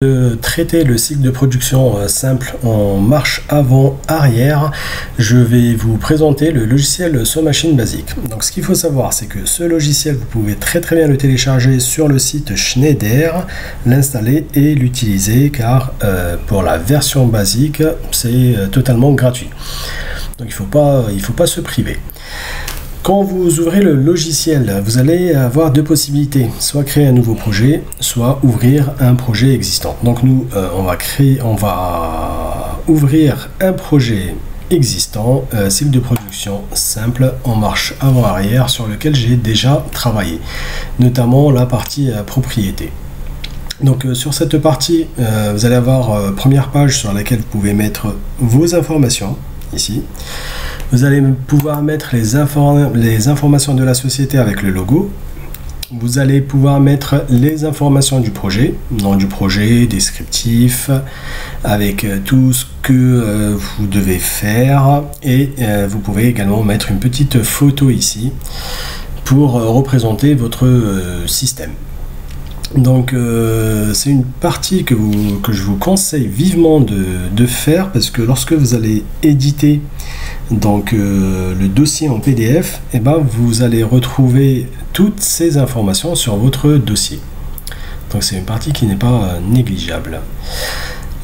De traiter le cycle de production simple en marche avant-arrière, je vais vous présenter le logiciel SewMachine basique. Donc ce qu'il faut savoir, c'est que ce logiciel, vous pouvez très bien le télécharger sur le site Schneider, l'installer et l'utiliser, car pour la version basique, c'est totalement gratuit. Donc il faut pas se priver. Quand vous ouvrez le logiciel, vous allez avoir deux possibilités, soit créer un nouveau projet, soit ouvrir un projet existant. Donc nous, on va ouvrir un projet existant, cycle de production simple en marche avant-arrière, sur lequel j'ai déjà travaillé, notamment la partie propriété. Donc sur cette partie, vous allez avoir première page sur laquelle vous pouvez mettre vos informations, ici. Vous allez pouvoir mettre les informations de la société avec le logo. Vous allez pouvoir mettre les informations du projet, nom du projet, descriptif, avec tout ce que vous devez faire. Et vous pouvez également mettre une petite photo ici pour représenter votre système. Donc c'est une partie que je vous conseille vivement de faire, parce que lorsque vous allez éditer donc le dossier en PDF, et ben, vous allez retrouver toutes ces informations sur votre dossier. Donc c'est une partie qui n'est pas négligeable.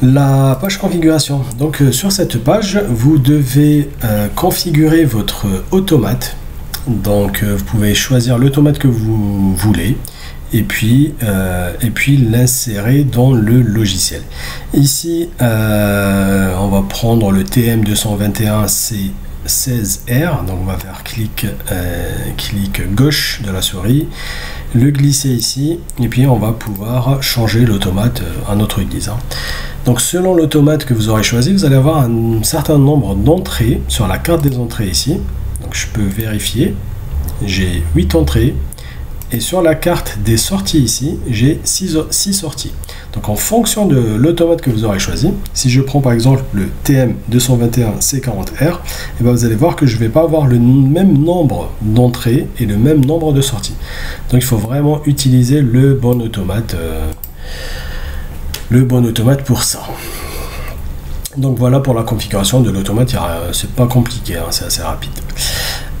La page configuration. Donc sur cette page, vous devez configurer votre automate. Donc vous pouvez choisir l'automate que vous voulez. Et puis l'insérer dans le logiciel. Ici, on va prendre le TM221C16R, donc on va faire clic gauche de la souris, le glisser ici, et puis on va pouvoir changer l'automate à notre guise. Donc selon l'automate que vous aurez choisi, vous allez avoir un certain nombre d'entrées sur la carte des entrées ici. Donc je peux vérifier, j'ai 8 entrées. Et sur la carte des sorties ici, j'ai 6 sorties. Donc en fonction de l'automate que vous aurez choisi, si je prends par exemple le TM221C40R, et bien vous allez voir que je ne vais pas avoir le même nombre d'entrées et le même nombre de sorties. Donc il faut vraiment utiliser le bon automate pour ça. Donc voilà pour la configuration de l'automate, c'est pas compliqué, hein, c'est assez rapide.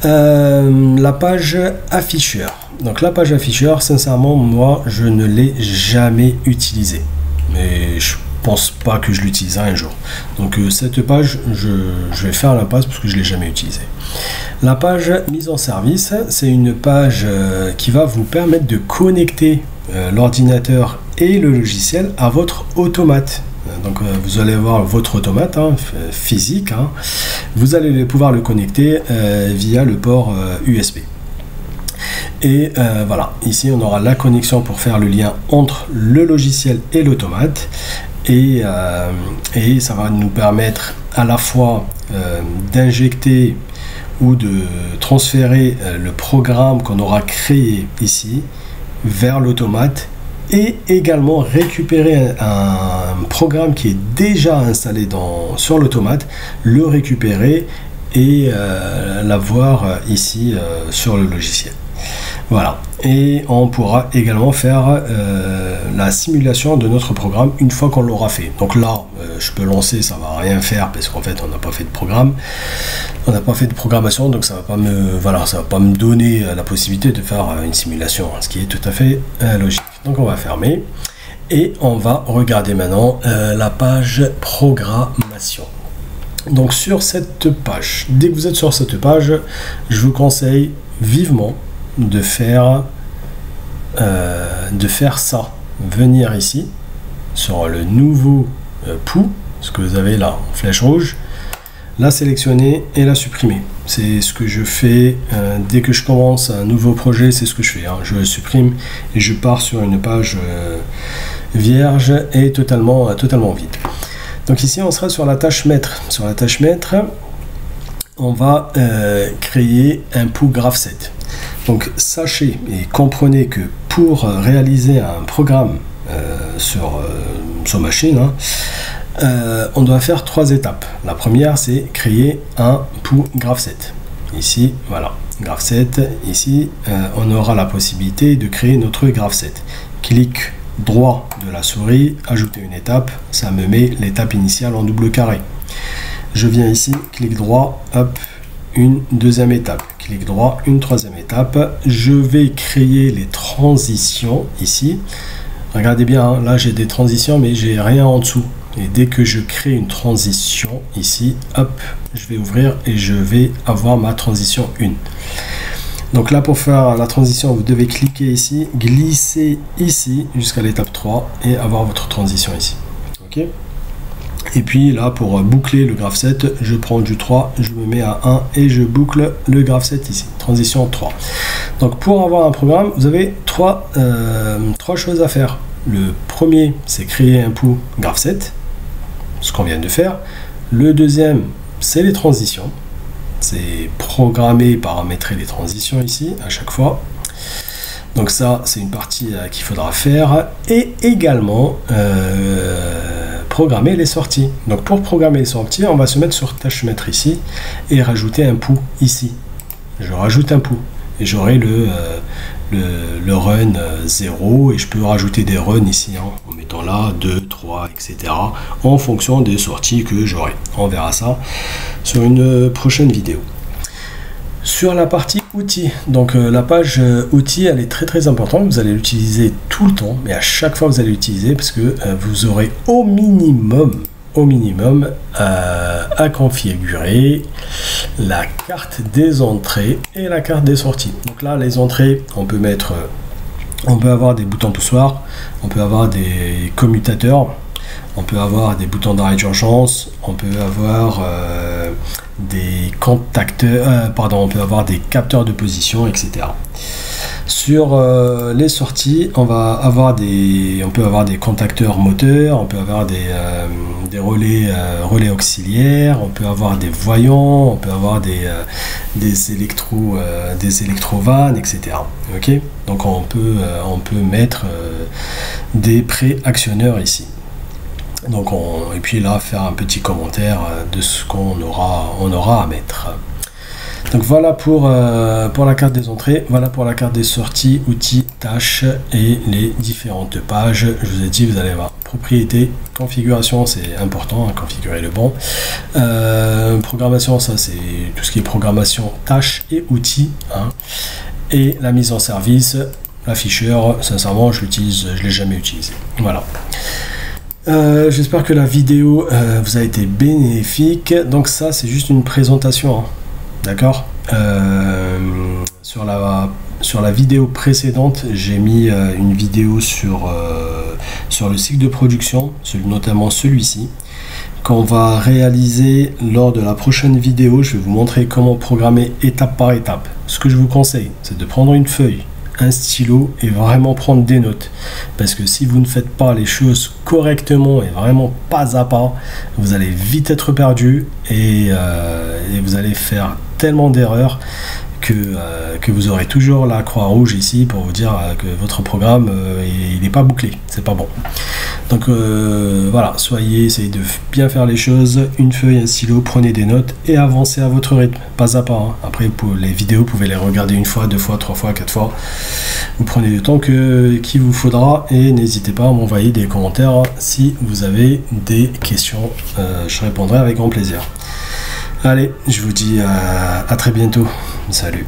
La page afficheur. Donc la page afficheur, sincèrement, moi, je ne l'ai jamais utilisée. Mais je pense pas que je l'utiliserai un jour. Donc cette page, je vais faire l'impasse parce que je ne l'ai jamais utilisée. La page mise en service, c'est une page qui va vous permettre de connecter l'ordinateur et le logiciel à votre automate. Donc vous allez avoir votre automate physique, vous allez pouvoir le connecter via le port USB. Et voilà, ici on aura la connexion pour faire le lien entre le logiciel et l'automate, et ça va nous permettre à la fois d'injecter ou de transférer le programme qu'on aura créé ici vers l'automate, et également récupérer un programme qui est déjà installé sur l'automate, le récupérer et l'avoir ici sur le logiciel. Voilà, et on pourra également faire la simulation de notre programme une fois qu'on l'aura fait. Donc là, je peux lancer, ça va rien faire parce qu'en fait on n'a pas fait de programme, on n'a pas fait de programmation, donc ça va pas me donner la possibilité de faire une simulation, ce qui est tout à fait logique. Donc on va fermer et on va regarder maintenant la page programmation. Donc sur cette page, dès que vous êtes sur cette page, je vous conseille vivement de faire ça, venir ici sur le nouveau pouls, ce que vous avez là en flèche rouge, la sélectionner et la supprimer. C'est ce que je fais dès que je commence un nouveau projet, c'est ce que je fais, je le supprime et je pars sur une page vierge et totalement vide. Donc ici on sera sur la tâche maître. Sur la tâche maître, on va créer un pouls GraphSet. Donc sachez et comprenez que pour réaliser un programme sur SewMachine, on doit faire 3 étapes. La première, c'est créer un pouls GraphSet. Ici, voilà, GraphSet. Ici, on aura la possibilité de créer notre GraphSet. Clic droit de la souris, ajouter une étape, ça me met l'étape initiale en double carré. Je viens ici, clic droit, hop, une deuxième étape, clic droit, une troisième étape. Je vais créer les transitions ici. Regardez bien, hein, là j'ai des transitions mais j'ai rien en dessous. Et dès que je crée une transition ici, hop, je vais ouvrir et je vais avoir ma transition 1. Donc là, pour faire la transition, vous devez cliquer ici, glisser ici jusqu'à l'étape 3 et avoir votre transition ici. Ok. Et puis là, pour boucler le graph set, je prends du 3, je me mets à 1 et je boucle le graph set ici. Transition 3. Donc pour avoir un programme, vous avez trois choses à faire. Le premier, c'est créer un pool graph set, ce qu'on vient de faire. Le deuxième, c'est les transitions. C'est programmer, paramétrer les transitions ici à chaque fois. Donc ça, c'est une partie qu'il faudra faire. Et également programmer les sorties. Donc pour programmer les sorties, on va se mettre sur tâche mettre ici et rajouter un pouls ici. Je rajoute un pouls et j'aurai le run 0 et je peux rajouter des runs ici hein, en mettant là 2, 3, etc. en fonction des sorties que j'aurai. On verra ça sur une prochaine vidéo. Sur la partie outils, donc la page outils, elle est très importante, vous allez l'utiliser tout le temps, mais à chaque fois vous allez l'utiliser parce que vous aurez au minimum à configurer la carte des entrées et la carte des sorties. Donc là, les entrées, on peut avoir des boutons poussoirs, on peut avoir des commutateurs, on peut avoir des boutons d'arrêt d'urgence, on peut avoir des contacteurs, on peut avoir des capteurs de position, etc. Sur les sorties, on peut avoir des contacteurs moteurs, on peut avoir des relais auxiliaires, on peut avoir des voyants, on peut avoir des électrovannes, etc. Ok, donc on peut mettre des préactionneurs ici. Donc et puis là faire un petit commentaire de ce qu'on aura à mettre. Donc voilà pour la carte des entrées, voilà pour la carte des sorties, outils, tâches et les différentes pages. Je vous ai dit, vous allez voir propriété, configuration, c'est important, hein, configurer le bon. Programmation, ça c'est tout ce qui est programmation, tâches et outils. Hein. Et la mise en service, l'afficheur, sincèrement je l'ai jamais utilisé. Voilà. J'espère que la vidéo vous a été bénéfique. Donc ça c'est juste une présentation, hein. D'accord. Sur la vidéo précédente, j'ai mis une vidéo sur le cycle de production, notamment celui-ci, qu'on va réaliser lors de la prochaine vidéo. Je vais vous montrer comment programmer étape par étape. Ce que je vous conseille, c'est de prendre une feuille, un stylo et vraiment prendre des notes, parce que si vous ne faites pas les choses correctement et vraiment pas à pas, vous allez vite être perdu et vous allez faire tellement d'erreurs que vous aurez toujours la croix rouge ici pour vous dire que votre programme il n'est pas bouclé, c'est pas bon. Donc voilà, essayez de bien faire les choses, une feuille, un stylo, prenez des notes et avancez à votre rythme, pas à pas. Hein. Après les vidéos, vous pouvez les regarder une fois, deux fois, trois fois, quatre fois. Vous prenez le temps qu'il vous faudra et n'hésitez pas à m'envoyer des commentaires si vous avez des questions. Je répondrai avec grand plaisir. Allez, je vous dis à très bientôt. Salut.